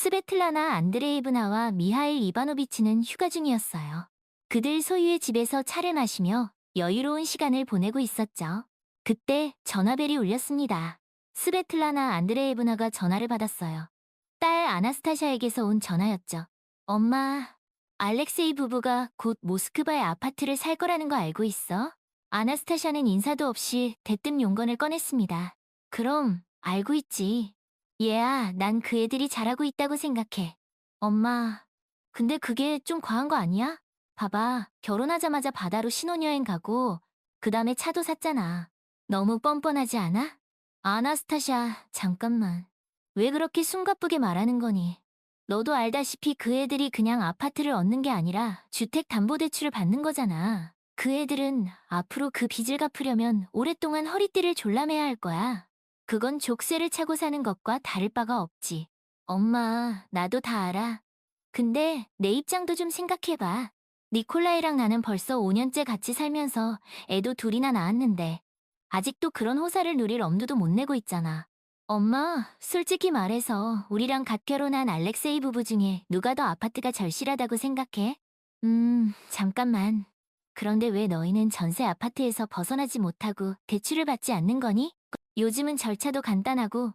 스베틀라나 안드레이브나와 미하일 이바노비치는 휴가 중이었어요. 그들 소유의 집에서 차를 마시며 여유로운 시간을 보내고 있었죠. 그때 전화벨이 울렸습니다. 스베틀라나 안드레이브나가 전화를 받았어요. 딸 아나스타샤에게서 온 전화였죠. 엄마, 알렉세이 부부가 곧 모스크바의 아파트를 살 거라는 거 알고 있어? 아나스타샤는 인사도 없이 대뜸 용건을 꺼냈습니다. 그럼 알고 있지. 얘야, 난 그 애들이 잘하고 있다고 생각해. 엄마, 근데 그게 좀 과한 거 아니야? 봐봐, 결혼하자마자 바다로 신혼여행 가고 그 다음에 차도 샀잖아. 너무 뻔뻔하지 않아? 아나스타샤, 잠깐만. 왜 그렇게 숨가쁘게 말하는 거니? 너도 알다시피 그 애들이 그냥 아파트를 얻는 게 아니라 주택담보대출을 받는 거잖아. 그 애들은 앞으로 그 빚을 갚으려면 오랫동안 허리띠를 졸라매야 할 거야. 그건 족쇄를 차고 사는 것과 다를 바가 없지. 엄마, 나도 다 알아. 근데 내 입장도 좀 생각해봐. 니콜라이랑 나는 벌써 5년째 같이 살면서 애도 둘이나 낳았는데 아직도 그런 호사를 누릴 엄두도 못 내고 있잖아. 엄마, 솔직히 말해서 우리랑 갓 결혼한 알렉세이 부부 중에 누가 더 아파트가 절실하다고 생각해? 잠깐만. 그런데 왜 너희는 전세 아파트에서 벗어나지 못하고 대출을 받지 않는 거니? 요즘은 절차도 간단하고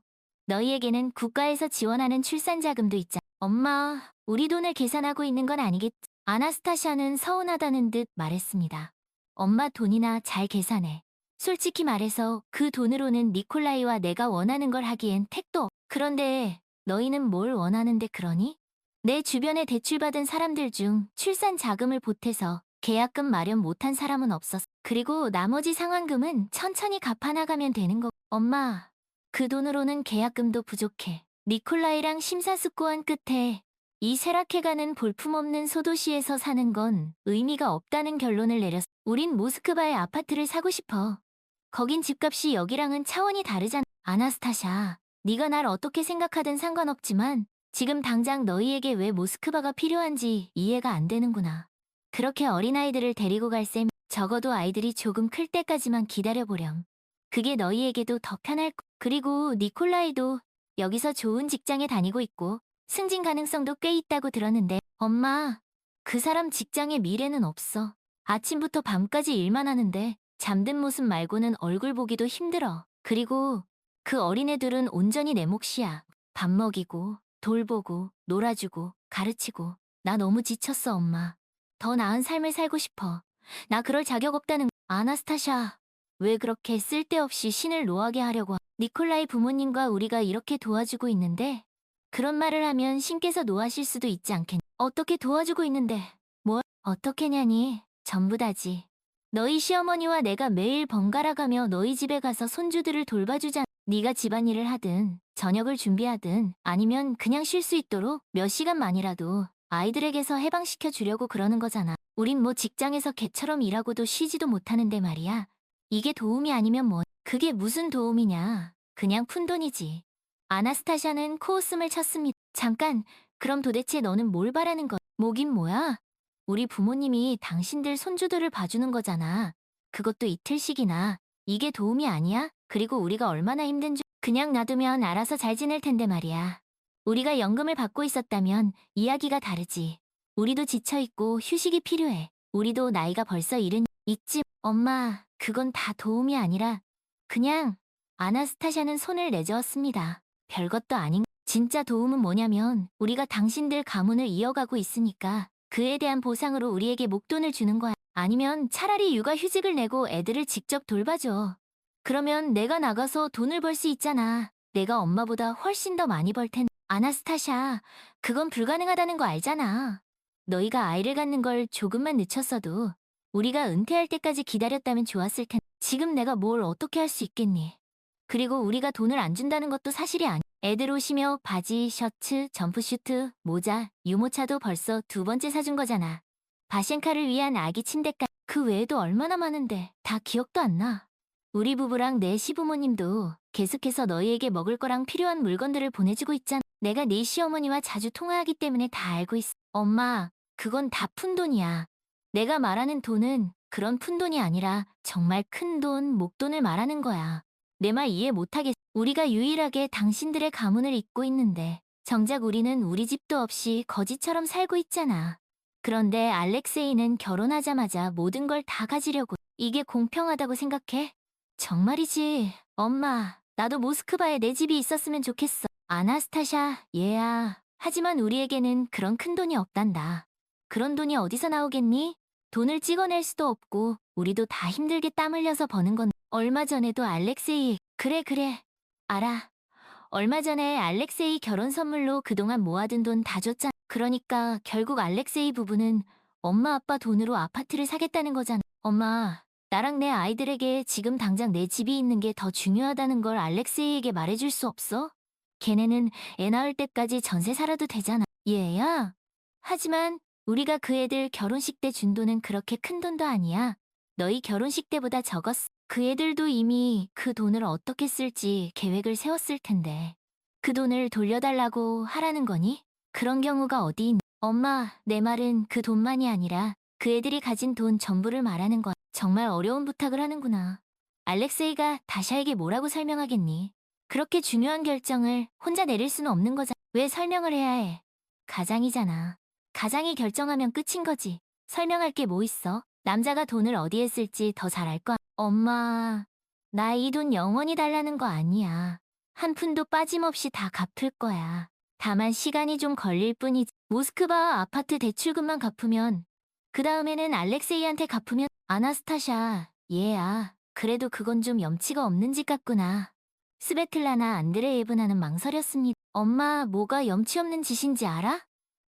너희에게는 국가에서 지원하는 출산 자금도 있잖아. 엄마, 우리 돈을 계산하고 있는 건 아니겠지? 아나스타샤는 서운하다는 듯 말했습니다. 엄마 돈이나 잘 계산해. 솔직히 말해서 그 돈으로는 니콜라이와 내가 원하는 걸 하기엔 택도 없. 그런데 너희는 뭘 원하는데 그러니? 내 주변에 대출받은 사람들 중 출산 자금을 보태서 계약금 마련 못한 사람은 없었어. 그리고 나머지 상환금은 천천히 갚아나가면 되는 거. 엄마, 그 돈으로는 계약금도 부족해. 니콜라이랑 심사숙고한 끝에 이 쇠락해가는 볼품없는 소도시에서 사는 건 의미가 없다는 결론을 내렸어. 우린 모스크바의 아파트를 사고 싶어. 거긴 집값이 여기랑은 차원이 다르잖아. 아나스타샤, 네가 날 어떻게 생각하든 상관없지만 지금 당장 너희에게 왜 모스크바가 필요한지 이해가 안 되는구나. 그렇게 어린아이들을 데리고 갈 셈, 적어도 아이들이 조금 클 때까지만 기다려보렴. 그게 너희에게도 더 편할 거. 그리고 니콜라이도 여기서 좋은 직장에 다니고 있고 승진 가능성도 꽤 있다고 들었는데 엄마, 그 사람 직장에 미래는 없어. 아침부터 밤까지 일만 하는데 잠든 모습 말고는 얼굴 보기도 힘들어. 그리고 그 어린애들은 온전히 내 몫이야. 밥 먹이고 돌보고 놀아주고 가르치고 나 너무 지쳤어 엄마. 더 나은 삶을 살고 싶어. 나 그럴 자격 없다는 아나스타샤. 왜 그렇게 쓸데없이 신을 노하게 하려고 니콜라이 부모님과 우리가 이렇게 도와주고 있는데 그런 말을 하면 신께서 노하실 수도 있지 않겠니? 어떻게 도와주고 있는데 뭘 어떻게냐니 전부 다지. 너희 시어머니와 내가 매일 번갈아 가며 너희 집에 가서 손주들을 돌봐주자. 네가 집안일을 하든 저녁을 준비하든 아니면 그냥 쉴 수 있도록 몇 시간만이라도 아이들에게서 해방시켜 주려고 그러는 거잖아. 우린 뭐 직장에서 개처럼 일하고도 쉬지도 못하는데 말이야. 이게 도움이 아니면 뭐, 그게 무슨 도움이냐. 그냥 푼돈이지. 아나스타샤는 코웃음을 쳤습니다. 잠깐, 그럼 도대체 너는 뭘 바라는 거야? 뭐긴 뭐야? 우리 부모님이 당신들 손주들을 봐주는 거잖아. 그것도 이틀씩이나. 이게 도움이 아니야? 그리고 우리가 얼마나 힘든 줄 그냥 놔두면 알아서 잘 지낼 텐데 말이야. 우리가 연금을 받고 있었다면 이야기가 다르지. 우리도 지쳐있고 휴식이 필요해. 우리도 나이가 벌써 있지. 엄마, 그건 다 도움이 아니라 그냥 아나스타샤는 손을 내저었습니다. 별것도 아닌 진짜 도움은 뭐냐면 우리가 당신들 가문을 이어가고 있으니까 그에 대한 보상으로 우리에게 목돈을 주는 거야. 아니면 차라리 육아휴직을 내고 애들을 직접 돌봐줘. 그러면 내가 나가서 돈을 벌 수 있잖아. 내가 엄마보다 훨씬 더 많이 벌 텐데. 아나스타샤, 그건 불가능하다는 거 알잖아. 너희가 아이를 갖는 걸 조금만 늦췄어도 우리가 은퇴할 때까지 기다렸다면 좋았을 텐데 지금 내가 뭘 어떻게 할 수 있겠니? 그리고 우리가 돈을 안 준다는 것도 사실이 아니. 애들 옷이며 바지, 셔츠, 점프슈트, 모자, 유모차도 벌써 두 번째 사준 거잖아. 바셴카를 위한 아기 침대까지. 그 외에도 얼마나 많은데 다 기억도 안 나. 우리 부부랑 내 시부모님도 계속해서 너희에게 먹을 거랑 필요한 물건들을 보내주고 있잖아. 내가 네 시어머니와 자주 통화하기 때문에 다 알고 있어. 엄마, 그건 다 푼돈이야. 내가 말하는 돈은 그런 푼돈이 아니라 정말 큰 돈, 목돈을 말하는 거야. 내 말 이해 못하겠어. 우리가 유일하게 당신들의 가문을 잇고 있는데 정작 우리는 우리 집도 없이 거지처럼 살고 있잖아. 그런데 알렉세이는 결혼하자마자 모든 걸 다 가지려고. 이게 공평하다고 생각해? 정말이지. 엄마, 나도 모스크바에 내 집이 있었으면 좋겠어. 아나스타샤, 얘야. 하지만 우리에게는 그런 큰 돈이 없단다. 그런 돈이 어디서 나오겠니? 돈을 찍어낼 수도 없고 우리도 다 힘들게 땀 흘려서 버는 건 얼마 전에도 알렉세이 그래 알아. 얼마 전에 알렉세이 결혼 선물로 그동안 모아둔 돈 다 줬잖아. 그러니까 결국 알렉세이 부부는 엄마 아빠 돈으로 아파트를 사겠다는 거잖아. 엄마, 나랑 내 아이들에게 지금 당장 내 집이 있는 게 더 중요하다는 걸 알렉세이에게 말해줄 수 없어? 걔네는 애 낳을 때까지 전세 살아도 되잖아. 얘야? 하지만 우리가 그 애들 결혼식 때 준 돈은 그렇게 큰 돈도 아니야. 너희 결혼식 때보다 적었어. 그 애들도 이미 그 돈을 어떻게 쓸지 계획을 세웠을 텐데. 그 돈을 돌려달라고 하라는 거니? 그런 경우가 어디 있니? 엄마, 내 말은 그 돈만이 아니라 그 애들이 가진 돈 전부를 말하는 거야. 정말 어려운 부탁을 하는구나. 알렉세이가 다샤에게 뭐라고 설명하겠니? 그렇게 중요한 결정을 혼자 내릴 수는 없는 거잖아. 왜 설명을 해야 해? 가장이잖아. 가장이 결정하면 끝인 거지. 설명할 게 뭐 있어? 남자가 돈을 어디에 쓸지 더 잘 알 거야. 엄마, 나 이 돈 영원히 달라는 거 아니야. 한 푼도 빠짐없이 다 갚을 거야. 다만 시간이 좀 걸릴 뿐이지. 모스크바 아파트 대출금만 갚으면 그 다음에는 알렉세이한테 갚으면 아나스타샤, 얘야. 그래도 그건 좀 염치가 없는 짓 같구나. 스베틀라나 안드레예브나는 망설였습니다. 엄마, 뭐가 염치 없는 짓인지 알아?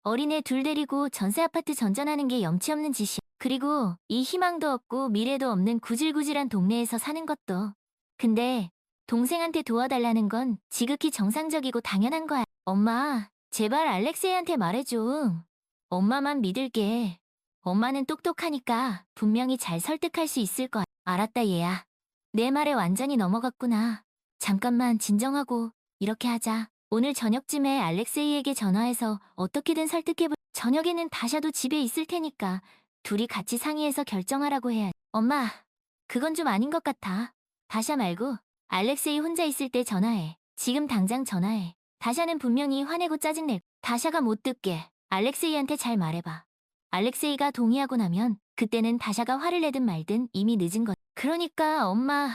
어린애 둘 데리고 전세 아파트 전전하는 게 염치 없는 짓이야. 그리고 이 희망도 없고 미래도 없는 구질구질한 동네에서 사는 것도. 근데 동생한테 도와달라는 건 지극히 정상적이고 당연한 거야. 엄마, 제발 알렉세이한테 말해줘. 엄마만 믿을게. 엄마는 똑똑하니까 분명히 잘 설득할 수 있을 거야. 알았다, 얘야. 내 말에 완전히 넘어갔구나. 잠깐만 진정하고 이렇게 하자. 오늘 저녁쯤에 알렉세이에게 전화해서 어떻게든 설득해볼. 저녁에는 다샤도 집에 있을 테니까 둘이 같이 상의해서 결정하라고 해야. 엄마, 그건 좀 아닌 것 같아. 다샤 말고 알렉세이 혼자 있을 때 전화해. 지금 당장 전화해. 다샤는 분명히 화내고 짜증낼. 다샤가 못 듣게 알렉세이한테 잘 말해봐. 알렉세이가 동의하고 나면 그때는 다샤가 화를 내든 말든 이미 늦은 것. 그러니까 엄마,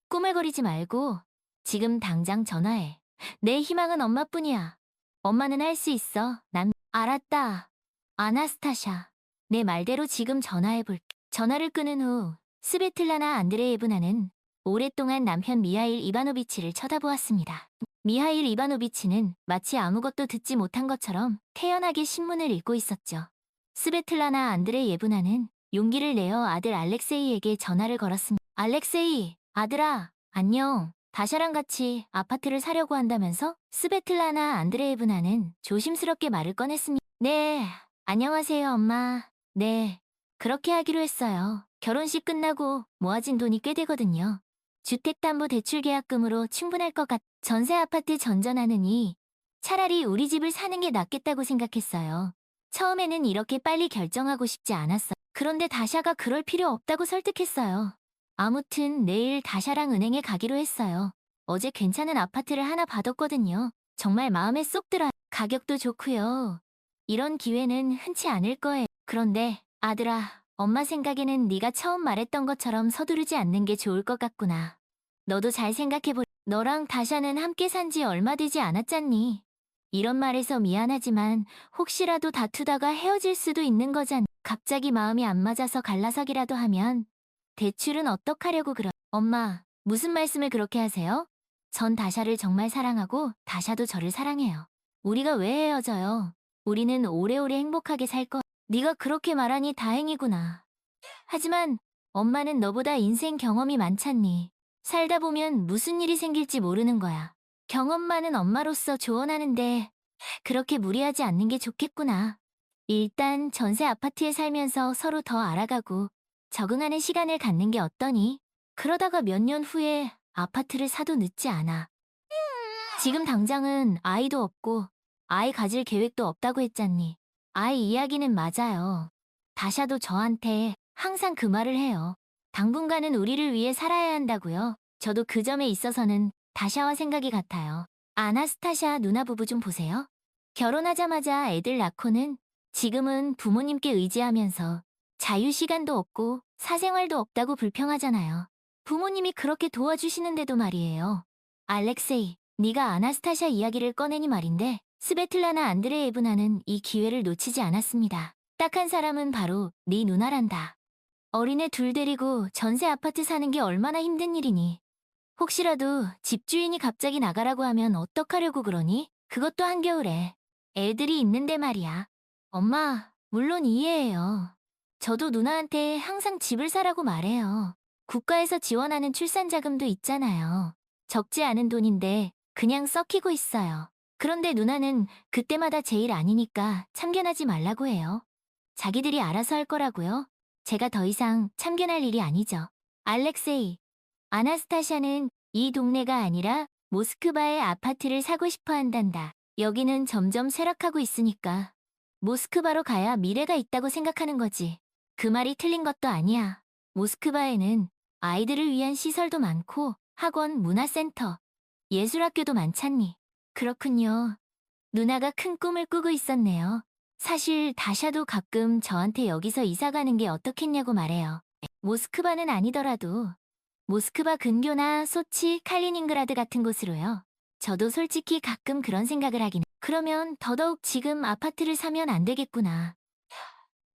꾸물거리지 말고 지금 당장 전화해. 내 희망은 엄마뿐이야. 엄마는 할 수 있어. 난 알았다. 아나스타샤, 내 말대로 지금 전화해볼게. 전화를 끊은 후 스베틀라나 안드레예브나는 오랫동안 남편 미하일 이바노비치를 쳐다보았습니다. 미하일 이바노비치는 마치 아무것도 듣지 못한 것처럼 태연하게 신문을 읽고 있었죠. 스베틀라나 안드레예브나는 용기를 내어 아들 알렉세이에게 전화를 걸었습니다. 알렉세이, 아들아, 안녕. 다샤랑 같이 아파트를 사려고 한다면서? 스베틀라나 안드레예브나는 조심스럽게 말을 꺼냈습니다. 네, 안녕하세요, 엄마. 네, 그렇게 하기로 했어요. 결혼식 끝나고 모아진 돈이 꽤 되거든요. 주택담보대출계약금으로 충분할 것 같. 전세 아파트 전전하느니 차라리 우리 집을 사는 게 낫겠다고 생각했어요. 처음에는 이렇게 빨리 결정하고 싶지 않았어. 그런데 다샤가 그럴 필요 없다고 설득했어요. 아무튼 내일 다샤랑 은행에 가기로 했어요. 어제 괜찮은 아파트를 하나 받았거든요. 정말 마음에 쏙 들어요. 가격도 좋고요. 이런 기회는 흔치 않을 거예요. 그런데 아들아, 엄마 생각에는 네가 처음 말했던 것처럼 서두르지 않는 게 좋을 것 같구나. 너도 잘 생각해보. 너랑 다샤는 함께 산 지 얼마 되지 않았잖니. 이런 말해서 미안하지만 혹시라도 다투다가 헤어질 수도 있는 거잖아. 갑자기 마음이 안 맞아서 갈라서기라도 하면 대출은 어떡하려고 그러. 엄마, 무슨 말씀을 그렇게 하세요? 전 다샤를 정말 사랑하고 다샤도 저를 사랑해요. 우리가 왜 헤어져요? 우리는 오래오래 행복하게 살 거. 네가 그렇게 말하니 다행이구나. 하지만 엄마는 너보다 인생 경험이 많잖니. 살다 보면 무슨 일이 생길지 모르는 거야. 경험 많은 엄마로서 조언하는데 그렇게 무리하지 않는 게 좋겠구나. 일단 전세 아파트에 살면서 서로 더 알아가고 적응하는 시간을 갖는 게 어떠니? 그러다가 몇 년 후에 아파트를 사도 늦지 않아. 지금 당장은 아이도 없고 아이 가질 계획도 없다고 했잖니. 아이 이야기는 맞아요. 다샤도 저한테 항상 그 말을 해요. 당분간은 우리를 위해 살아야 한다고요. 저도 그 점에 있어서는 다샤와 생각이 같아요. 아나스타샤 누나 부부 좀 보세요. 결혼하자마자 애들 낳고는 지금은 부모님께 의지하면서 자유 시간도 없고 사생활도 없다고 불평하잖아요. 부모님이 그렇게 도와주시는데도 말이에요. 알렉세이, 네가 아나스타샤 이야기를 꺼내니 말인데 스베틀라나 안드레예브나는 이 기회를 놓치지 않았습니다. 딱 한 사람은 바로 네 누나란다. 어린애 둘 데리고 전세 아파트 사는 게 얼마나 힘든 일이니. 혹시라도 집주인이 갑자기 나가라고 하면 어떡하려고 그러니? 그것도 한겨울에. 애들이 있는데 말이야. 엄마, 물론 이해해요. 저도 누나한테 항상 집을 사라고 말해요. 국가에서 지원하는 출산 자금도 있잖아요. 적지 않은 돈인데 그냥 썩히고 있어요. 그런데 누나는 그때마다 제 일 아니니까 참견하지 말라고 해요. 자기들이 알아서 할 거라고요. 제가 더 이상 참견할 일이 아니죠. 알렉세이, 아나스타샤는 이 동네가 아니라 모스크바의 아파트를 사고 싶어 한단다. 여기는 점점 쇠락하고 있으니까 모스크바로 가야 미래가 있다고 생각하는 거지. 그 말이 틀린 것도 아니야. 모스크바에는 아이들을 위한 시설도 많고 학원, 문화센터, 예술학교도 많잖니. 그렇군요. 누나가 큰 꿈을 꾸고 있었네요. 사실 다샤도 가끔 저한테 여기서 이사 가는 게 어떻겠냐고 말해요. 모스크바는 아니더라도 모스크바 근교나 소치, 칼리닝그라드 같은 곳으로요. 저도 솔직히 가끔 그런 생각을 하긴 해. 그러면 더더욱 지금 아파트를 사면 안 되겠구나.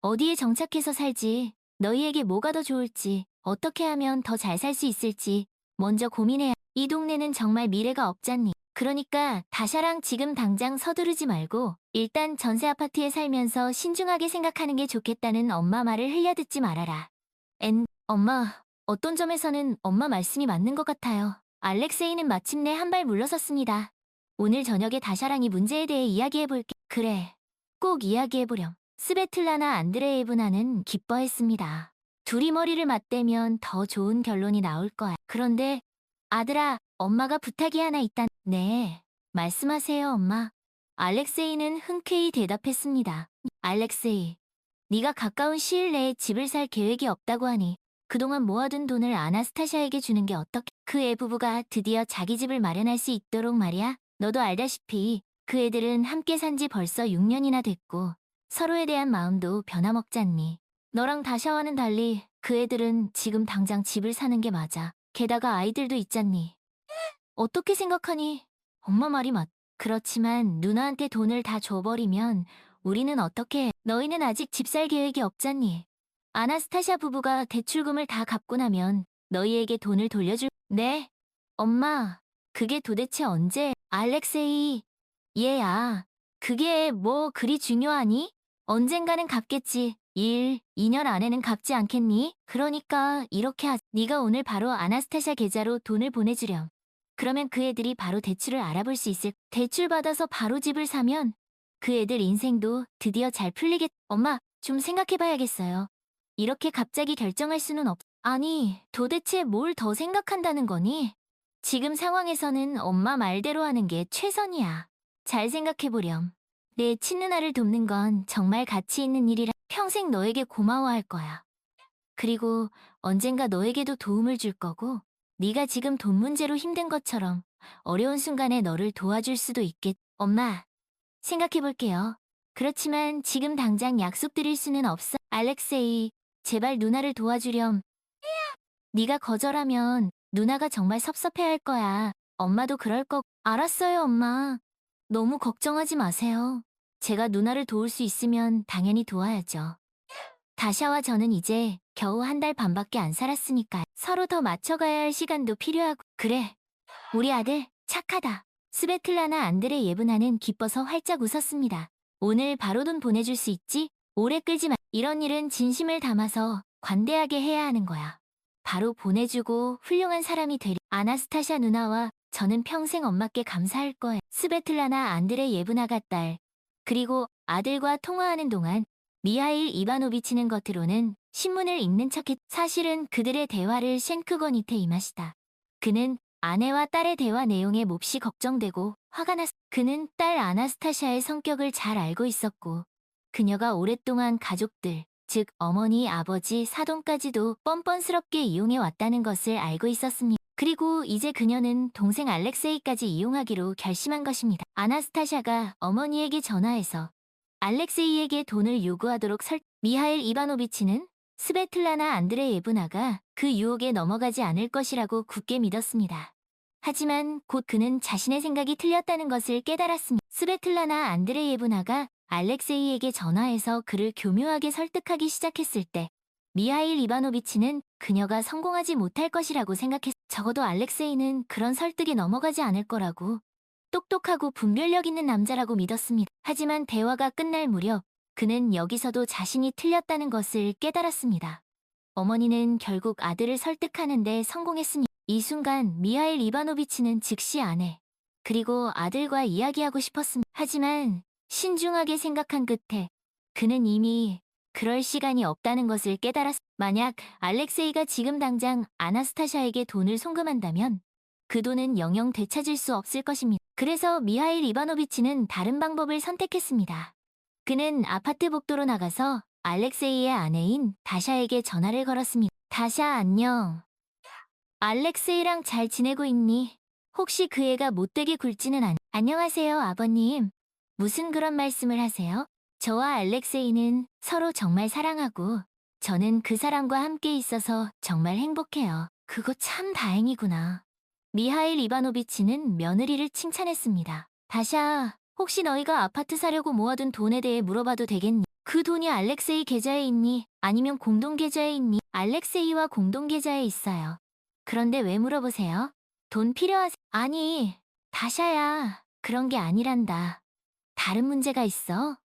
어디에 정착해서 살지, 너희에게 뭐가 더 좋을지, 어떻게 하면 더 잘 살 수 있을지 먼저 고민해야. 이 동네는 정말 미래가 없잖니. 그러니까 다샤랑 지금 당장 서두르지 말고 일단 전세 아파트에 살면서 신중하게 생각하는 게 좋겠다는 엄마 말을 흘려듣지 말아라. 엄마, 어떤 점에서는 엄마 말씀이 맞는 것 같아요. 알렉세이는 마침내 한 발 물러섰습니다. 오늘 저녁에 다샤랑 이 문제에 대해 이야기해볼게. 그래, 꼭 이야기해보렴. 스베틀라나 안드레예브나는 기뻐했습니다. 둘이 머리를 맞대면 더 좋은 결론이 나올 거야. 그런데 아들아, 엄마가 부탁이 하나 있다. 네, 말씀하세요, 엄마. 알렉세이는 흔쾌히 대답했습니다. 알렉세이, 네가 가까운 시일 내에 집을 살 계획이 없다고 하니 그동안 모아둔 돈을 아나스타샤에게 주는 게 어떻게? 그 애 부부가 드디어 자기 집을 마련할 수 있도록 말이야. 너도 알다시피 그 애들은 함께 산 지 벌써 6년이나 됐고 서로에 대한 마음도 변함없잖니. 너랑 다샤와는 달리 그 애들은 지금 당장 집을 사는 게 맞아. 게다가 아이들도 있잖니. 어떻게 생각하니? 엄마 말이 맞. 그렇지만 누나한테 돈을 다 줘버리면 우리는 어떻게 해? 너희는 아직 집 살 계획이 없잖니. 아나스타샤 부부가 대출금을 다 갚고 나면 너희에게 돈을 돌려줄. 네? 엄마, 그게 도대체 언제? 알렉세이, 얘야, 그게 뭐 그리 중요하니? 언젠가는 갚겠지. 2년 안에는 갚지 않겠니? 그러니까 이렇게 하자. 네가 오늘 바로 아나스타샤 계좌로 돈을 보내주렴. 그러면 그 애들이 바로 대출을 알아볼 수 있을. 대출 받아서 바로 집을 사면 그 애들 인생도 드디어 잘 풀리겠. 엄마, 좀 생각해봐야겠어요. 이렇게 갑자기 결정할 수는 없. 아니, 도대체 뭘 더 생각한다는 거니? 지금 상황에서는 엄마 말대로 하는 게 최선이야. 잘 생각해보렴. 내 친누나를 돕는 건 정말 가치 있는 일이라 평생 너에게 고마워할 거야. 그리고 언젠가 너에게도 도움을 줄 거고 네가 지금 돈 문제로 힘든 것처럼 어려운 순간에 너를 도와줄 수도 있겠. 엄마, 생각해볼게요. 그렇지만 지금 당장 약속드릴 수는 없어. 알렉세이, 제발 누나를 도와주렴. 네가 거절하면 누나가 정말 섭섭해할 거야. 엄마도 그럴 거. 알았어요, 엄마. 너무 걱정하지 마세요. 제가 누나를 도울 수 있으면 당연히 도와야죠. 다샤와 저는 이제 겨우 한 달 반밖에 안 살았으니까 서로 더 맞춰가야 할 시간도 필요하고. 그래, 우리 아들 착하다. 스베틀라나 안드레 예브나는 기뻐서 활짝 웃었습니다. 오늘 바로 돈 보내줄 수 있지? 오래 끌지 마. 이런 일은 진심을 담아서 관대하게 해야 하는 거야. 바로 보내주고 훌륭한 사람이 되리. 아나스타샤 누나와 저는 평생 엄마께 감사할 거예요. 스베틀라나 안드레 예브나가 딸, 그리고 아들과 통화하는 동안 미하일 이바노비치는 겉으로는 신문을 읽는 척했. 사실은 그들의 대화를 쉔크거니테 이마시다. 그는 아내와 딸의 대화 내용에 몹시 걱정되고 화가 났. 그는 딸 아나스타샤의 성격을 잘 알고 있었고 그녀가 오랫동안 가족들, 즉 어머니, 아버지, 사돈까지도 뻔뻔스럽게 이용해 왔다는 것을 알고 있었습니다. 그리고 이제 그녀는 동생 알렉세이까지 이용하기로 결심한 것입니다. 아나스타샤가 어머니에게 전화해서 알렉세이에게 돈을 요구하도록 미하일 이바노비치는 스베틀라나 안드레예브나가 그 유혹에 넘어가지 않을 것이라고 굳게 믿었습니다. 하지만 곧 그는 자신의 생각이 틀렸다는 것을 깨달았습니다. 스베틀라나 안드레예브나가 알렉세이에게 전화해서 그를 교묘하게 설득하기 시작했을 때 미하일 이바노비치는 그녀가 성공하지 못할 것이라고 적어도 알렉세이는 그런 설득에 넘어가지 않을 거라고 똑똑하고 분별력 있는 남자라고 믿었습니다. 하지만 대화가 끝날 무렵 그는 여기서도 자신이 틀렸다는 것을 깨달았습니다. 어머니는 결국 아들을 설득하는데 성공했습니다. 이 순간 미하일 이바노비치는 즉시 아내, 그리고 아들과 이야기하고 싶었습니다. 하지만 신중하게 생각한 끝에 그는 이미 그럴 시간이 없다는 것을 만약 알렉세이가 지금 당장 아나스타샤에게 돈을 송금한다면 그 돈은 영영 되찾을 수 없을 것입니다. 그래서 미하일 이바노비치는 다른 방법을 선택했습니다. 그는 아파트 복도로 나가서 알렉세이의 아내인 다샤에게 전화를 걸었습니다. 다샤, 안녕. 알렉세이랑 잘 지내고 있니? 혹시 그 애가 못되게 굴지는 안녕하세요, 아버님. 무슨 그런 말씀을 하세요? 저와 알렉세이는 서로 정말 사랑하고 저는 그 사람과 함께 있어서 정말 행복해요. 그거 참 다행이구나. 미하일 이바노비치는 며느리를 칭찬했습니다. 다샤, 혹시 너희가 아파트 사려고 모아둔 돈에 대해 물어봐도 되겠니? 그 돈이 알렉세이 계좌에 있니? 아니면 공동 계좌에 있니? 알렉세이와 공동 계좌에 있어요. 그런데 왜 물어보세요? 돈 아니, 다샤야. 그런 게 아니란다. 다른 문제가 있어?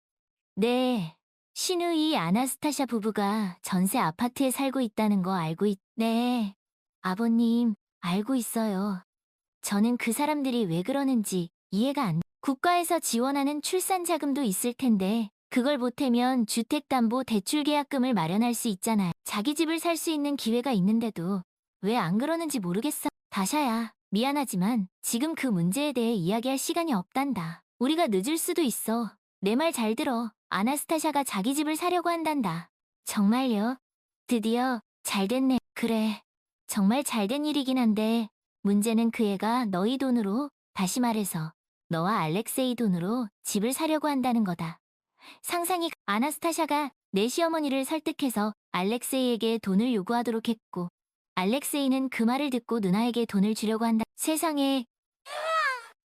네. 시누이 아나스타샤 부부가 전세 아파트에 살고 있다는 거 네. 아버님, 알고 있어요. 저는 그 사람들이 왜 그러는지 이해가 국가에서 지원하는 출산 자금도 있을 텐데 그걸 보태면 주택담보대출계약금을 마련할 수 있잖아요. 자기 집을 살 수 있는 기회가 있는데도 왜 안 그러는지 모르겠어. 다샤야, 미안하지만 지금 그 문제에 대해 이야기할 시간이 없단다. 우리가 늦을 수도 있어. 내 말 잘 들어. 아나스타샤가 자기 집을 사려고 한단다. 정말요? 드디어 잘 됐네. 그래. 정말 잘된 일이긴 한데 문제는 그 애가 너희 돈으로, 다시 말해서 너와 알렉세이 돈으로 집을 사려고 한다는 거다. 아나스타샤가 내 시어머니를 설득해서 알렉세이에게 돈을 요구하도록 했고 알렉세이는 그 말을 듣고 누나에게 돈을 주려고 한다. 세상에,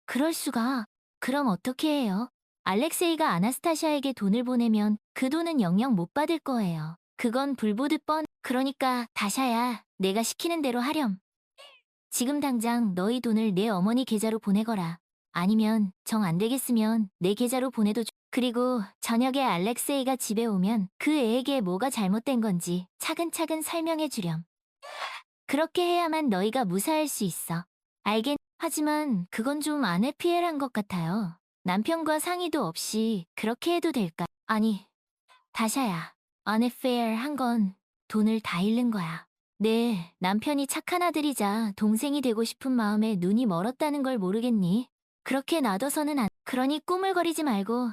그럴 수가. 그럼 어떻게 해요? 알렉세이가 아나스타샤에게 돈을 보내면 그 돈은 영영 못 받을 거예요. 그건 불보듯 그러니까 다샤야, 내가 시키는 대로 하렴. 지금 당장 너희 돈을 내 어머니 계좌로 보내거라. 아니면 정 안 되겠으면 내 계좌로 보내도 그리고 저녁에 알렉세이가 집에 오면 그 애에게 뭐가 잘못된 건지 차근차근 설명해 주렴. 그렇게 해야만 너희가 무사할 수 있어. 하지만 그건 좀 아내 피해란 것 같아요. 남편과 상의도 없이 그렇게 해도 될까? 아니, 다샤야. 아내 페어 한 건 돈을 다 잃는 거야. 네, 남편이 착한 아들이자 동생이 되고 싶은 마음에 눈이 멀었다는 걸 모르겠니? 그렇게 놔둬서는 그러니 꾸물거리지 말고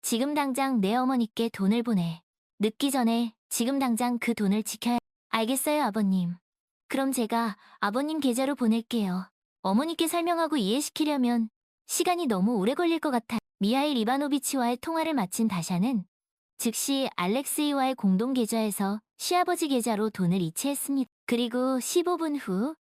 지금 당장 내 어머니께 돈을 보내. 늦기 전에 지금 당장 그 돈을 알겠어요, 아버님. 그럼 제가 아버님 계좌로 보낼게요. 어머니께 설명하고 이해시키려면 시간이 너무 오래 걸릴 것 같아. 미하일 이바노비치와의 통화를 마친 다샤는 즉시 알렉세이와의 공동 계좌에서 시아버지 계좌로 돈을 이체했습니다. 그리고 15분 후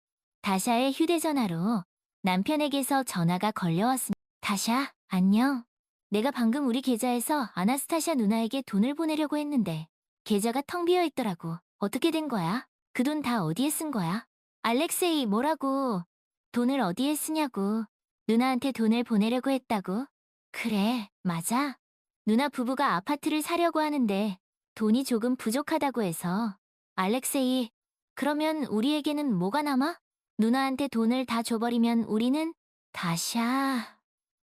다샤의 휴대전화로 남편에게서 전화가 걸려왔습니다. 다샤, 안녕. 내가 방금 우리 계좌에서 아나스타샤 누나에게 돈을 보내려고 했는데 계좌가 텅 비어 있더라고. 어떻게 된 거야? 그 돈 다 어디에 쓴 거야? 알렉세이, 뭐라고? 돈을 어디에 쓰냐고. 누나한테 돈을 보내려고 했다고? 그래, 맞아. 누나 부부가 아파트를 사려고 하는데 돈이 조금 부족하다고 해서. 알렉세이, 그러면 우리에게는 뭐가 남아? 누나한테 돈을 다 줘버리면 다샤,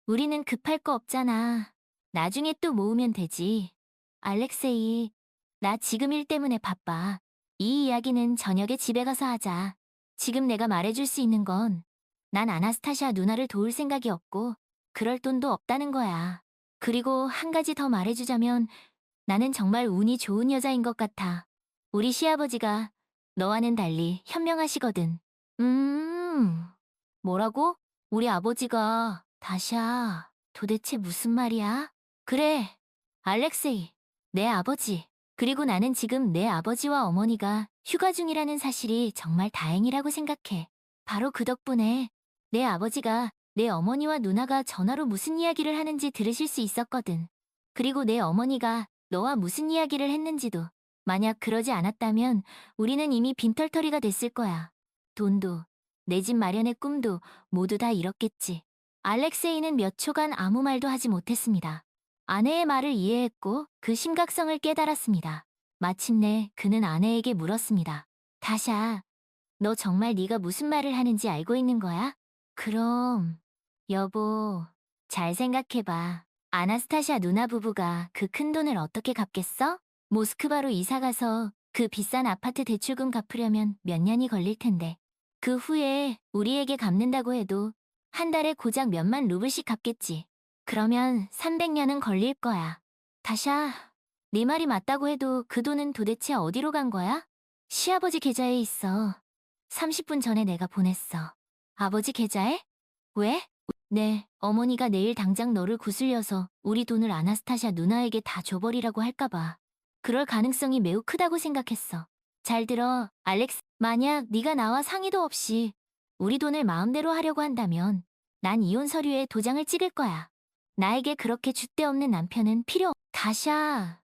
우리는 급할 거 없잖아. 나중에 또 모으면 되지. 알렉세이, 나 지금 일 때문에 바빠. 이 이야기는 저녁에 집에 가서 하자. 지금 내가 말해줄 수 있는 건 난 아나스타샤 누나를 도울 생각이 없고 그럴 돈도 없다는 거야. 그리고 한 가지 더 말해주자면 나는 정말 운이 좋은 여자인 것 같아. 우리 시아버지가 너와는 달리 현명하시거든. 뭐라고? 우리 아버지가 다시야. 도대체 무슨 말이야? 그래, 알렉세이, 내 아버지. 그리고 나는 지금 내 아버지와 어머니가 휴가 중이라는 사실이 정말 다행이라고 생각해. 바로 그 덕분에 내 아버지가 내 어머니와 누나가 전화로 무슨 이야기를 하는지 들으실 수 있었거든. 그리고 내 어머니가 너와 무슨 이야기를 했는지도. 만약 그러지 않았다면 우리는 이미 빈털터리가 됐을 거야. 돈도, 내 집 마련의 꿈도 모두 다 잃었겠지. 알렉세이는 몇 초간 아무 말도 하지 못했습니다. 아내의 말을 이해했고 그 심각성을 깨달았습니다. 마침내 그는 아내에게 물었습니다. 다샤, 너 정말 네가 무슨 말을 하는지 알고 있는 거야? 그럼, 여보, 잘 생각해봐. 아나스타샤 누나 부부가 그 큰 돈을 어떻게 갚겠어? 모스크바로 이사가서 그 비싼 아파트 대출금 갚으려면 몇 년이 걸릴 텐데. 그 후에 우리에게 갚는다고 해도 한 달에 고작 몇만 루블씩 갚겠지. 그러면 300년은 걸릴 거야. 다샤, 네 말이 맞다고 해도 그 돈은 도대체 어디로 간 거야? 시아버지 계좌에 있어. 30분 전에 내가 보냈어. 아버지 계좌에? 왜? 네, 어머니가 내일 당장 너를 구슬려서 우리 돈을 아나스타샤 누나에게 다 줘버리라고 할까봐. 그럴 가능성이 매우 크다고 생각했어. 잘 들어, 알렉스. 만약 네가 나와 상의도 없이 우리 돈을 마음대로 하려고 한다면 난 이혼 서류에 도장을 찍을 거야. 나에게 그렇게 줏대 없는 남편은 필요 없. 다샤,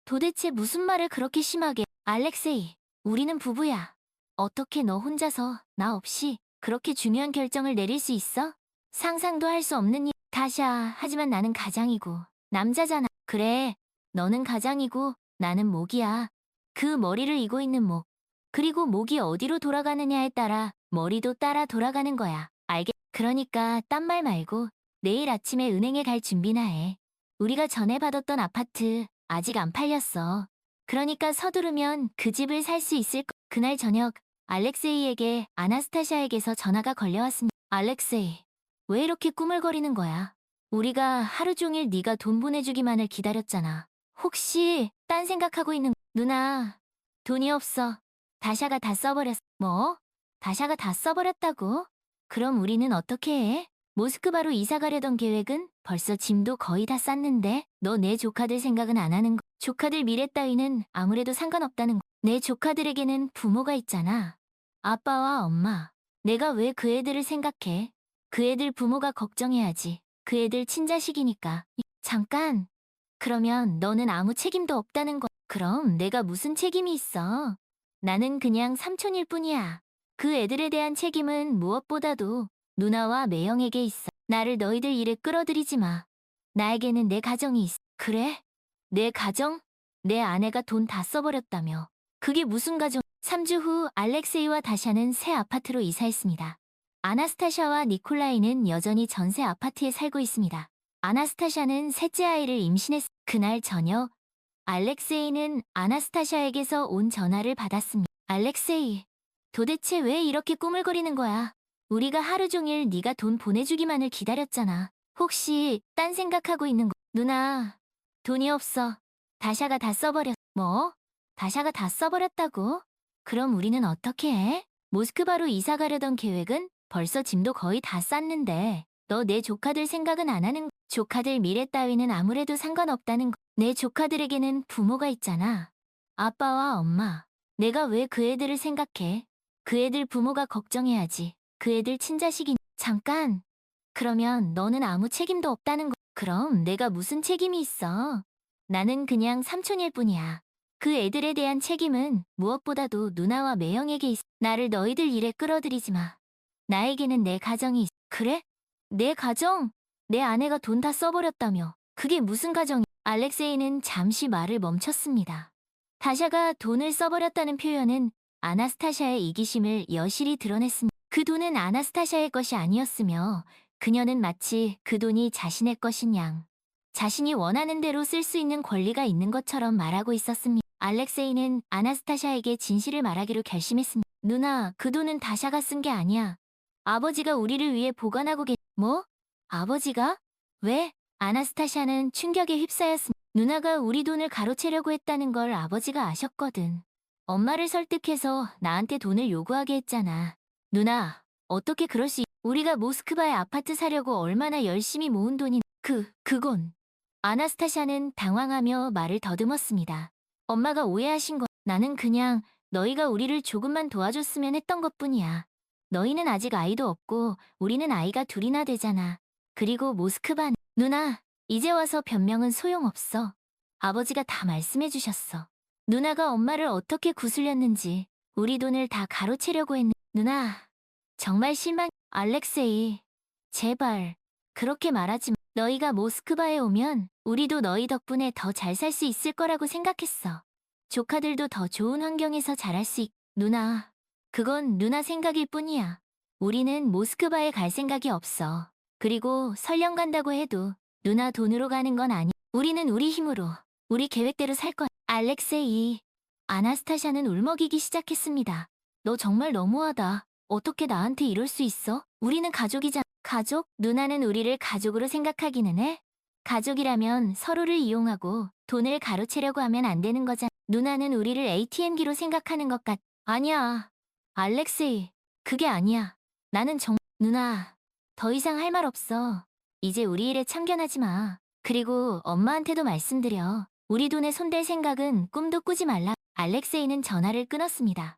도대체 무슨 말을 그렇게 심하게. 알렉세이, 우리는 부부야. 어떻게 너 혼자서 나 없이 그렇게 중요한 결정을 내릴 수 있어? 상상도 할 수 없는 일. 다샤, 하지만 나는 가장이고 남자잖아. 그래, 너는 가장이고 나는 목이야. 그 머리를 이고 있는 목. 그리고 목이 어디로 돌아가느냐에 따라 머리도 따라 돌아가는 거야. 알겠? 그러니까 딴 말 말고 내일 아침에 은행에 갈 준비나 해. 우리가 전에 받았던 아파트 아직 안 팔렸어. 그러니까 서두르면 그 집을 살 수 있을 거. 그날 저녁 알렉세이에게 아나스타샤에게서 전화가 걸려왔습니다. 알렉세이, 왜 이렇게 꾸물거리는 거야? 우리가 하루 종일 네가 돈 보내주기만을 기다렸잖아. 혹시 딴 생각하고 있는. 누나, 돈이 없어. 다샤가 다 써버렸어. 뭐? 다샤가 다 써버렸다고? 그럼 우리는 어떻게 해? 모스크바로 이사 가려던 계획은 벌써 짐도 거의 다 쌌는데 너 내 조카들 생각은 안 하는 거. 조카들 미래 따위는 아무래도 상관없다는 거. 내 조카들에게는 부모가 있잖아. 아빠와 엄마. 내가 왜 그 애들을 생각해? 그 애들 부모가 걱정해야지. 그 애들 친자식이니까. 잠깐. 그러면 너는 아무 책임도 없다는 거. 그럼 내가 무슨 책임이 있어? 나는 그냥 삼촌일 뿐이야. 그 애들에 대한 책임은 무엇보다도 누나와 매형에게 있어. 나를 너희들 일에 끌어들이지 마. 나에게는 내 가정이 있어. 그래? 내 가정? 내 아내가 돈 다 써버렸다며. 그게 무슨 가정? 3주 후 알렉세이와 다샤는 새 아파트로 이사했습니다. 아나스타샤와 니콜라이는 여전히 전세 아파트에 살고 있습니다. 아나스타샤는 셋째 아이를 임신했. 그날 저녁 알렉세이는 아나스타샤에게서 온 전화를 받았습니다. 알렉세이, 도대체 왜 이렇게 꾸물거리는 거야? 우리가 하루 종일 네가 돈 보내주기만을 기다렸잖아. 혹시 딴 생각하고 있는 거. 누나, 돈이 없어. 다샤가 다 써버렸. 뭐? 다샤가 다 써버렸다고? 그럼 우리는 어떻게 해? 모스크바로 이사 가려던 계획은 벌써 짐도 거의 다 쌌는데 너 내 조카들 생각은 안 하는 거. 조카들 미래 따위는 아무래도 상관없다는 거. 내 조카들에게는 부모가 있잖아. 아빠와 엄마. 내가 왜 그 애들을 생각해? 그 애들 부모가 걱정해야지. 그 애들 친자식이. 잠깐. 그러면 너는 아무 책임도 없다는 거. 그럼 내가 무슨 책임이 있어? 나는 그냥 삼촌일 뿐이야. 그 애들에 대한 책임은 무엇보다도 누나와 매형에게 있어. 나를 너희들 일에 끌어들이지 마. 나에게는 내 가정이 있어. 그래? 내 가정? 내 아내가 돈 다 써버렸다며. 그게 무슨 가정이. 알렉세이는 잠시 말을 멈췄습니다. 다샤가 돈을 써버렸다는 표현은 아나스타샤의 이기심을 여실히 드러냈습니다. 그 돈은 아나스타샤의 것이 아니었으며 그녀는 마치 그 돈이 자신의 것인 양, 자신이 원하는 대로 쓸 수 있는 권리가 있는 것처럼 말하고 있었습니다. 알렉세이는 아나스타샤에게 진실을 말하기로 결심했습니다. 누나, 그 돈은 다샤가 쓴 게 아니야. 아버지가 우리를 위해 보관하고 뭐? 아버지가? 왜? 아나스타샤는 충격에 휩싸였습니다. 누나가 우리 돈을 가로채려고 했다는 걸 아버지가 아셨거든. 엄마를 설득해서 나한테 돈을 요구하게 했잖아. 누나, 어떻게 그럴 수 우리가 모스크바에 아파트 사려고 얼마나 열심히 모은 돈이 그건. 아나스타샤는 당황하며 말을 더듬었습니다. 엄마가 오해하신 거 나는 그냥 너희가 우리를 조금만 도와줬으면 했던 것뿐이야. 너희는 아직 아이도 없고 우리는 아이가 둘이나 되잖아. 그리고 모스크바는 누나, 이제 와서 변명은 소용없어. 아버지가 다 말씀해 주셨어. 누나가 엄마를 어떻게 구슬렸는지 우리 돈을 다 가로채려고 했는 누나, 정말 알렉세이, 제발 그렇게 말하지 마. 너희가 모스크바에 오면 우리도 너희 덕분에 더 잘 살 수 있을 거라고 생각했어. 조카들도 더 좋은 환경에서 자랄 수 누나, 그건 누나 생각일 뿐이야. 우리는 모스크바에 갈 생각이 없어. 그리고 설령 간다고 해도 누나 돈으로 가는 건 아니. 우리는 우리 힘으로, 우리 계획대로 살 거야. 알렉세이, 아나스타샤는 울먹이기 시작했습니다. 너 정말 너무하다. 어떻게 나한테 이럴 수 있어? 우리는 가족이잖아. 가족? 누나는 우리를 가족으로 생각하기는 해? 가족이라면 서로를 이용하고 돈을 가로채려고 하면 안 되는 거잖아. 누나는 우리를 ATM기로 생각하는 것 아니야. 알렉세이, 그게 아니야. 나는 누나, 더 이상 할 말 없어. 이제 우리 일에 참견하지 마. 그리고 엄마한테도 말씀드려. 우리 돈에 손댈 생각은 꿈도 꾸지 말라. 알렉세이는 전화를 끊었습니다.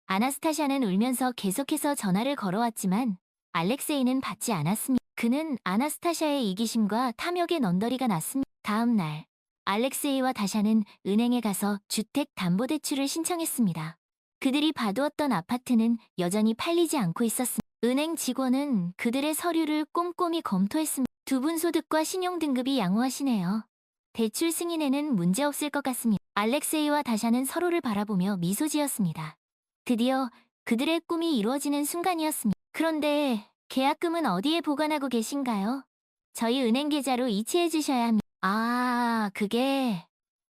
아나스타샤는 울면서 계속해서 전화를 걸어왔지만 알렉세이는 받지 않았습니다. 그는 아나스타샤의 이기심과 탐욕의 넌더리가 났습니다. 다음 날, 알렉세이와 다샤는 은행에 가서 주택담보대출을 신청했습니다. 그들이 봐두었던 아파트는 여전히 팔리지 않고 있었습니다. 은행 직원은 그들의 서류를 꼼꼼히 검토했습니다. 두 분 소득과 신용 등급이 양호하시네요. 대출 승인에는 문제없을 것 같습니다. 알렉세이와 다샤는 서로를 바라보며 미소 지었습니다. 드디어 그들의 꿈이 이루어지는 순간이었습니다. 그런데 계약금은 어디에 보관하고 계신가요? 저희 은행 계좌로 이체해 주셔야 합니다. 그게...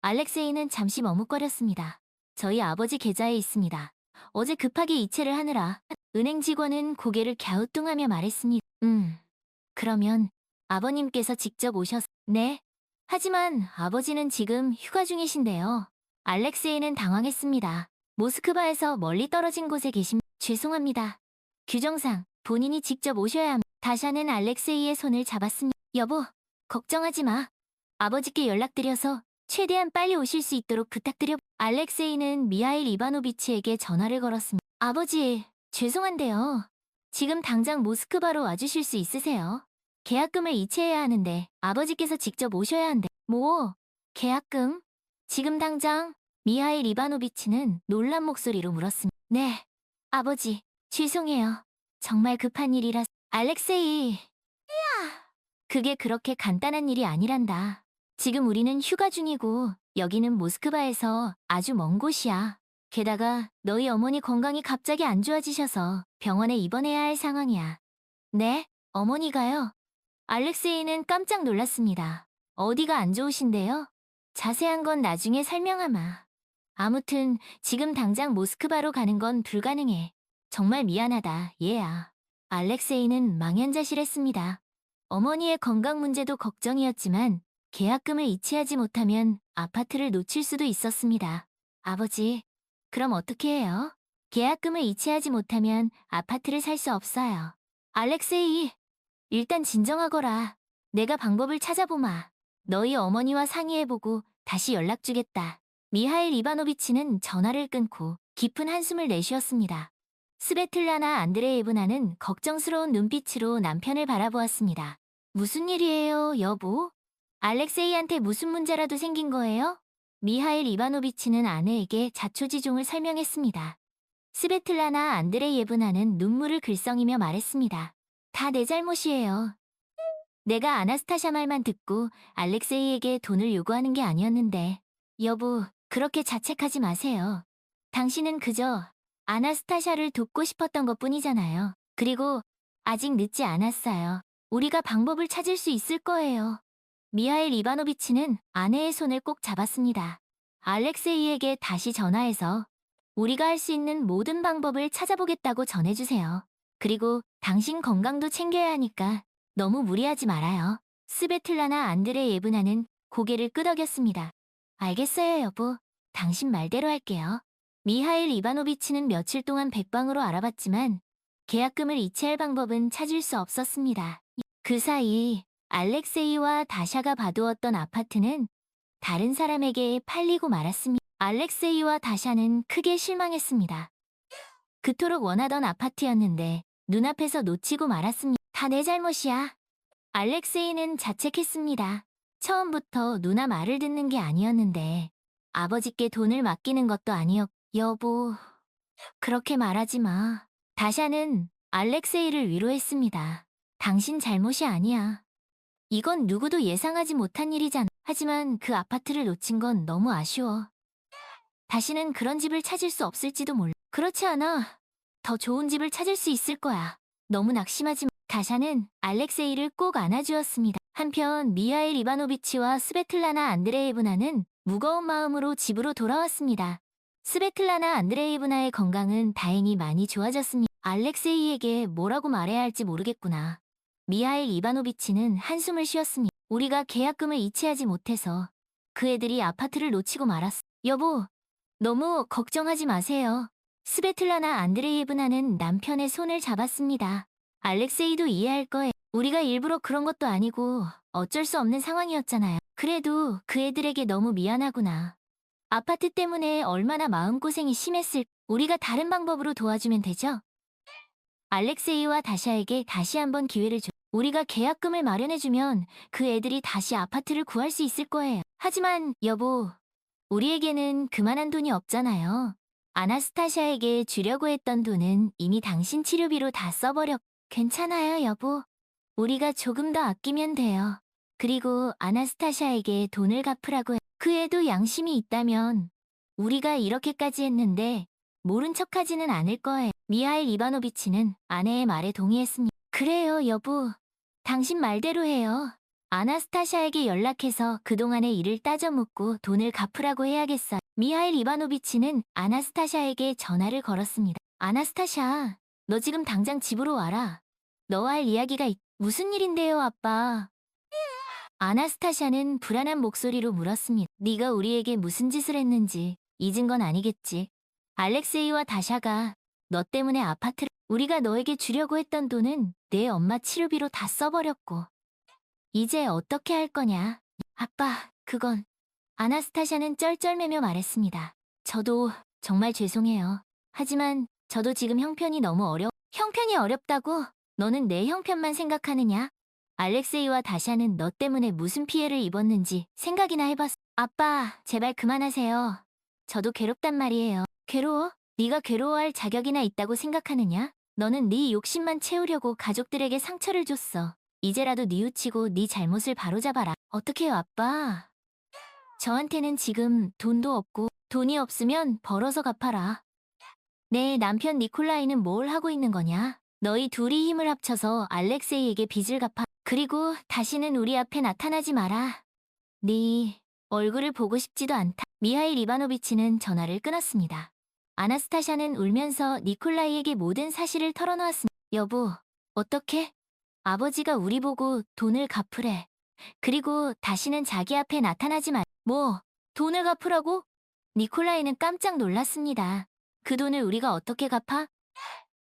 알렉세이는 잠시 머뭇거렸습니다. 저희 아버지 계좌에 있습니다. 어제 급하게 이체를 하느라. 은행 직원은 고개를 갸우뚱하며 말했습니다. 그러면 아버님께서 직접 네? 하지만 아버지는 지금 휴가 중이신데요. 알렉세이는 당황했습니다. 모스크바에서 멀리 떨어진 곳에 죄송합니다. 규정상 본인이 직접 오셔야 합니다. 다샤는 알렉세이의 손을 잡았습니다. 여보, 걱정하지 마. 아버지께 연락드려서 최대한 빨리 오실 수 있도록 알렉세이는 미하일 이바노비치에게 전화를 걸었습니다. 아버지, 죄송한데요. 지금 당장 모스크바로 와주실 수 있으세요? 계약금을 이체해야 하는데 아버지께서 직접 오셔야 한대. 계약금? 지금 당장? 미하일 이바노비치는 놀란 목소리로 물었습니다. 네, 아버지, 죄송해요. 정말 급한 일이라. 알렉세이, 그게 그렇게 간단한 일이 아니란다. 지금 우리는 휴가 중이고 여기는 모스크바에서 아주 먼 곳이야. 게다가 너희 어머니 건강이 갑자기 안 좋아지셔서 병원에 입원해야 할 상황이야. 네? 어머니가요? 알렉세이는 깜짝 놀랐습니다. 어디가 안 좋으신데요? 자세한 건 나중에 설명하마. 아무튼 지금 당장 모스크바로 가는 건 불가능해. 정말 미안하다, 얘야. 알렉세이는 망연자실했습니다. 어머니의 건강 문제도 걱정이었지만 계약금을 이체하지 못하면 아파트를 놓칠 수도 있었습니다. 아버지, 그럼 어떻게 해요? 계약금을 이체하지 못하면 아파트를 살 수 없어요. 알렉세이, 일단 진정하거라. 내가 방법을 찾아보마. 너희 어머니와 상의해보고 다시 연락 주겠다. 미하일 이바노비치는 전화를 끊고 깊은 한숨을 내쉬었습니다. 스베틀라나 안드레예브나는 걱정스러운 눈빛으로 남편을 바라보았습니다. 무슨 일이에요, 여보? 알렉세이한테 무슨 문제라도 생긴 거예요? 미하일 이바노비치는 아내에게 자초지종을 설명했습니다. 스베틀라나 안드레예브나는 눈물을 글썽이며 말했습니다. 다 내 잘못이에요. 내가 아나스타샤 말만 듣고 알렉세이에게 돈을 요구하는 게 아니었는데. 여보, 그렇게 자책하지 마세요. 당신은 그저 아나스타샤를 돕고 싶었던 것뿐이잖아요. 그리고 아직 늦지 않았어요. 우리가 방법을 찾을 수 있을 거예요. 미하일 이바노비치는 아내의 손을 꼭 잡았습니다. 알렉세이에게 다시 전화해서 우리가 할 수 있는 모든 방법을 찾아보겠다고 전해주세요. 그리고 당신 건강도 챙겨야 하니까 너무 무리하지 말아요. 스베틀라나 안드레예브나는 고개를 끄덕였습니다. 알겠어요, 여보. 당신 말대로 할게요. 미하일 이바노비치는 며칠 동안 백방으로 알아봤지만 계약금을 이체할 방법은 찾을 수 없었습니다. 그 사이 알렉세이와 다샤가 봐두었던 아파트는 다른 사람에게 팔리고 말았습니다. 알렉세이와 다샤는 크게 실망했습니다. 그토록 원하던 아파트였는데 눈앞에서 놓치고 말았습니다. 다 내 잘못이야. 알렉세이는 자책했습니다. 처음부터 누나 말을 듣는 게 아니었는데 아버지께 돈을 맡기는 것도 아니었. 여보, 그렇게 말하지 마. 다샤는 알렉세이를 위로했습니다. 당신 잘못이 아니야. 이건 누구도 예상하지 못한 일이잖아. 하지만 그 아파트를 놓친 건 너무 아쉬워. 다시는 그런 집을 찾을 수 없을지도 몰라. 그렇지 않아. 더 좋은 집을 찾을 수 있을 거야. 너무 낙심하지 마. 다샤는 알렉세이를 꼭 안아주었습니다. 한편 미하일 이바노비치와 스베틀라나 안드레예브나는 무거운 마음으로 집으로 돌아왔습니다. 스베틀라나 안드레예브나의 건강은 다행히 많이 좋아졌습니다. 알렉세이에게 뭐라고 말해야 할지 모르겠구나. 미하일 이바노비치는 한숨을 쉬었습니다. 우리가 계약금을 이체하지 못해서 그 애들이 아파트를 놓치고 말았어. 여보, 너무 걱정하지 마세요. 스베틀라나 안드레예브나는 남편의 손을 잡았습니다. 알렉세이도 이해할 거예요. 우리가 일부러 그런 것도 아니고 어쩔 수 없는 상황이었잖아요. 그래도 그 애들에게 너무 미안하구나. 아파트 때문에 얼마나 마음고생이 심했을. 우리가 다른 방법으로 도와주면 되죠? 알렉세이와 다샤에게 다시 한번 기회를 줘. 우리가 계약금을 마련해주면 그 애들이 다시 아파트를 구할 수 있을 거예요. 하지만 여보, 우리에게는 그만한 돈이 없잖아요. 아나스타샤에게 주려고 했던 돈은 이미 당신 치료비로 다 써버렸. 괜찮아요, 여보. 우리가 조금 더 아끼면 돼요. 그리고 아나스타샤에게 돈을 갚으라고 해. 그 애도 양심이 있다면 우리가 이렇게까지 했는데 모른 척하지는 않을 거예요. 미하일 이바노비치는 아내의 말에 동의했습니다. 그래요, 여보. 당신 말대로 해요. 아나스타샤에게 연락해서 그동안의 일을 따져 묻고 돈을 갚으라고 해야겠어요. 미하일 이바노비치는 아나스타샤에게 전화를 걸었습니다. 아나스타샤, 너 지금 당장 집으로 와라. 너와 할 이야기가 무슨 일인데요, 아빠? 아나스타샤는 불안한 목소리로 물었습니다. 네가 우리에게 무슨 짓을 했는지 잊은 건 아니겠지. 알렉세이와 다샤가 너 때문에 아파트를. 우리가 너에게 주려고 했던 돈은 내 엄마 치료비로 다 써버렸고. 이제 어떻게 할 거냐? 아빠, 그건. 아나스타샤는 쩔쩔매며 말했습니다. 저도 정말 죄송해요. 하지만 저도 지금 형편이 너무 형편이 어렵다고? 너는 내 형편만 생각하느냐? 알렉세이와 다샤는 너 때문에 무슨 피해를 입었는지 생각이나 해봤어. 아빠, 제발 그만하세요. 저도 괴롭단 말이에요. 괴로워? 네가 괴로워할 자격이나 있다고 생각하느냐? 너는 네 욕심만 채우려고 가족들에게 상처를 줬어. 이제라도 뉘우치고 네 잘못을 바로잡아라. 어떡해요, 아빠? 저한테는 지금 돈도 없고 돈이 없으면 벌어서 갚아라. 내 남편 니콜라이는 뭘 하고 있는 거냐? 너희 둘이 힘을 합쳐서 알렉세이에게 빚을 갚아. 그리고 다시는 우리 앞에 나타나지 마라. 네 얼굴을 보고 싶지도 않다. 미하일 이바노비치는 전화를 끊었습니다. 아나스타샤는 울면서 니콜라이에게 모든 사실을 털어놓았습니다. 여보, 어떻게? 아버지가 우리 보고 돈을 갚으래. 그리고 다시는 자기 앞에 나타나지 말. 뭐, 돈을 갚으라고? 니콜라이는 깜짝 놀랐습니다. 그 돈을 우리가 어떻게 갚아?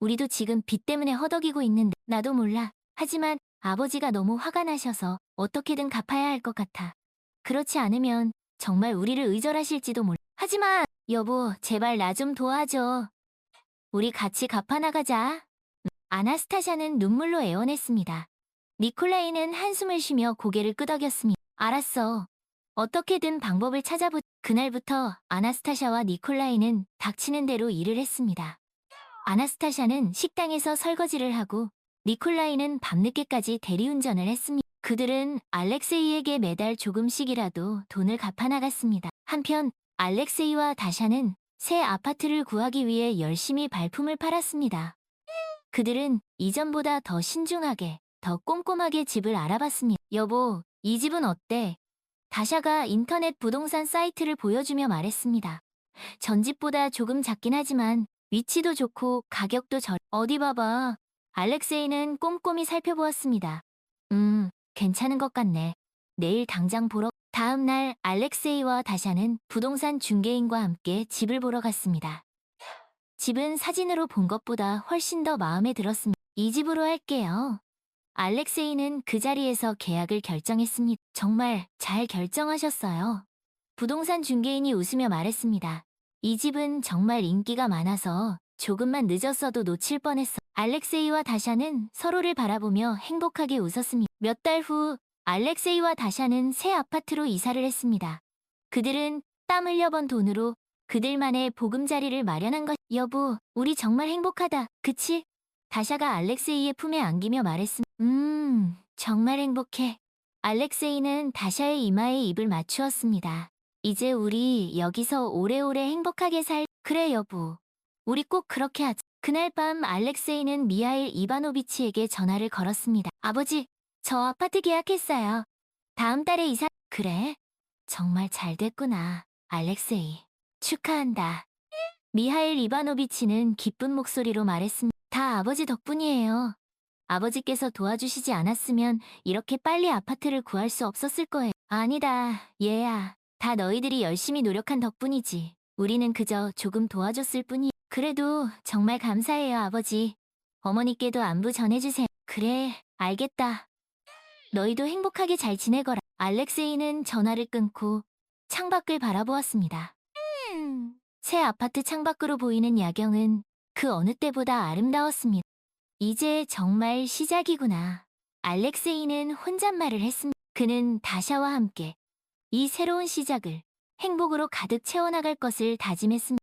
우리도 지금 빚 때문에 허덕이고 있는데. 나도 몰라. 하지만 아버지가 너무 화가 나셔서 어떻게든 갚아야 할 것 같아. 그렇지 않으면 정말 우리를 의절하실지도 몰라. 하지만 여보, 제발 나 좀 도와줘. 우리 같이 갚아나가자. 아나스타샤는 눈물로 애원했습니다. 니콜라이는 한숨을 쉬며 고개를 끄덕였습니다. 알았어. 어떻게든 방법을 찾아보. 그날부터 아나스타샤와 니콜라이는 닥치는 대로 일을 했습니다. 아나스타샤는 식당에서 설거지를 하고 니콜라이는 밤늦게까지 대리운전을 했습니다. 그들은 알렉세이에게 매달 조금씩이라도 돈을 갚아나갔습니다. 한편 알렉세이와 다샤는 새 아파트를 구하기 위해 열심히 발품을 팔았습니다. 그들은 이전보다 더 신중하게, 더 꼼꼼하게 집을 알아봤습니다. 여보, 이 집은 어때? 다샤가 인터넷 부동산 사이트를 보여주며 말했습니다. 전 집보다 조금 작긴 하지만 위치도 좋고 가격도 어디 봐봐. 알렉세이는 꼼꼼히 살펴보았습니다. 괜찮은 것 같네. 내일 당장 보러. 다음 날 알렉세이와 다샤는 부동산 중개인과 함께 집을 보러 갔습니다. 집은 사진으로 본 것보다 훨씬 더 마음에 들었습니다. 이 집으로 할게요. 알렉세이는 그 자리에서 계약을 결정했습니다. 정말 잘 결정하셨어요. 부동산 중개인이 웃으며 말했습니다. 이 집은 정말 인기가 많아서 조금만 늦었어도 놓칠 뻔했어. 알렉세이와 다샤는 서로를 바라보며 행복하게 웃었습니다. 몇 달 후 알렉세이와 다샤는 새 아파트로 이사를 했습니다. 그들은 땀 흘려번 돈으로 그들만의 보금자리를 마련한 것. 여보, 우리 정말 행복하다. 그치? 다샤가 알렉세이의 품에 안기며 말했습니다. 정말 행복해. 알렉세이는 다샤의 이마에 입을 맞추었습니다. 이제 우리 여기서 오래오래 행복하게 그래, 여보. 우리 꼭 그렇게 하자. 그날 밤 알렉세이는 미하일 이바노비치에게 전화를 걸었습니다. 아버지, 저 아파트 계약했어요. 다음 달에 이사. 그래? 정말 잘 됐구나, 알렉세이. 축하한다. 미하일 이바노비치는 기쁜 목소리로 말했습니다. 다 아버지 덕분이에요. 아버지께서 도와주시지 않았으면 이렇게 빨리 아파트를 구할 수 없었을 거예요. 아니다, 얘야. 다 너희들이 열심히 노력한 덕분이지. 우리는 그저 조금 도와줬을 뿐이. 그래도 정말 감사해요, 아버지. 어머니께도 안부 전해주세요. 그래, 알겠다. 너희도 행복하게 잘 지내거라. 알렉세이는 전화를 끊고 창밖을 바라보았습니다. 새 아파트 창밖으로 보이는 야경은 그 어느 때보다 아름다웠습니다. 이제 정말 시작이구나. 알렉세이는 혼잣말을 했습니다. 그는 다샤와 함께 이 새로운 시작을 행복으로 가득 채워나갈 것을 다짐했습니다.